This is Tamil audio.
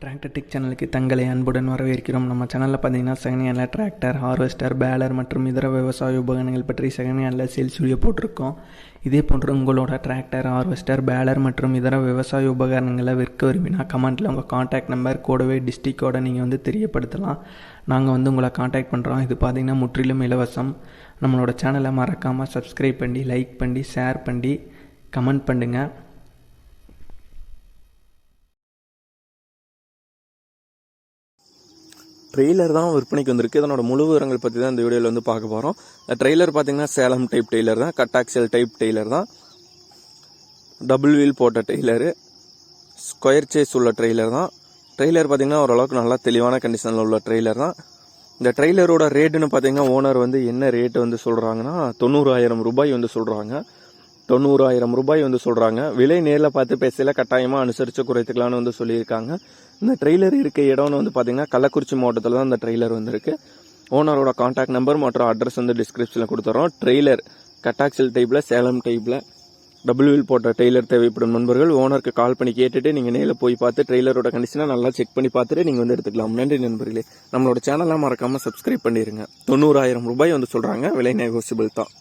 டிராக்டர் டெக் சேனலுக்கு தங்களை அன்புடன் வரவேற்கிறோம். நம்ம சேனலில் பார்த்தீங்கன்னா second handle tractor, harvester, baler மற்றும் இதர விவசாய உபகரணங்கள் பற்றி செகண்ட் ஹேண்டில் சேல்ஸ் வீடியோ போட்டிருக்கோம். இதே போன்று உங்களோட டிராக்டர், ஹார்வெஸ்டர், பேலர் மற்றும் இதர விவசாய உபகரணங்களை விற்க விரும்பினா கமெண்ட்டில் உங்கள் காண்டாக்ட் நம்பர் கூடவே டிஸ்ட்ரிக்டோட நீங்கள் தெரியப்படுத்தலாம். நாங்கள் உங்களை காண்டாக்ட் பண்ணுறோம். இது பார்த்திங்கன்னா முற்றிலும் இலவசம். நம்மளோட சேனலை மறக்காமல் சப்ஸ்கிரைப் பண்ணி, லைக் பண்ணி, ஷேர் பண்ணி, கமெண்ட் பண்ணுங்கள். ட்ரெய்லர் தான் விற்பனைக்கு வந்திருக்கு. இதனோட முழு விவரங்கள் பற்றி தான் இந்த வீடியோவில் பார்க்க போகிறோம். இந்த ட்ரெய்லர் பார்த்தீங்கன்னா சேலம் டைப் டெய்லர் தான், கட்டாக்சல் டைப் டெய்லர் தான், டபுள் வீல் போட்ட டெய்லரு, ஸ்கொயர் சேஸ் உள்ள ட்ரெய்லர் தான். ட்ரெய்லர் பார்த்தீங்கன்னா ஓரளவுக்கு நல்லா தெளிவான கண்டிஷனில் உள்ள ட்ரெய்லர் தான். இந்த ட்ரெய்லரோட ரேட்டுன்னு பார்த்தீங்கன்னா ஓனர் என்ன ரேட்டு சொல்கிறாங்கன்னா 90,000 ரூபாய் சொல்கிறாங்க. 90,000 ரூபாய் சொல்கிறாங்க. விலை நேரில் பார்த்து பேசல கட்டாயமாக அனுசரித்து குறைத்துக்கலான்னு சொல்லியிருக்காங்க. இந்த ட்ரெய்லர் இருக்க இடம்னு பார்த்தீங்கன்னா கள்ளக்குறிச்சி மாவட்டத்தில் தான் இந்த ட்ரெய்லர் இருக்கு. ஓனரோட கான்டாக்ட் நம்பர் மற்றும் அட்ரஸ் டிஸ்கிரிப்ஷனில் கொடுத்துறோம். ட்ரெய்லர் கட்டாக்சல் டைப்பில், சேலம் டைப்பில் டபுள் வீல் போட்ட டெய்லர் தேவைப்படும் நண்பர்கள் ஓனருக்கு கால் பண்ணி கேட்டுட்டு நீங்கள் நேரில் போய் பார்த்து ட்ரெய்லரோட கண்டிஷனை நல்லா செக் பண்ணி பார்த்துட்டு நீங்கள் எடுத்துக்கலாம். நன்றி நண்பர்களே. நம்மளோட சேனலாம் மறக்காமல் சப்ஸ்கிரைப் பண்ணிடுங்க. 90,000 ரூபாய் சொல்கிறாங்க. விலை நெகோசியபிள் தான்.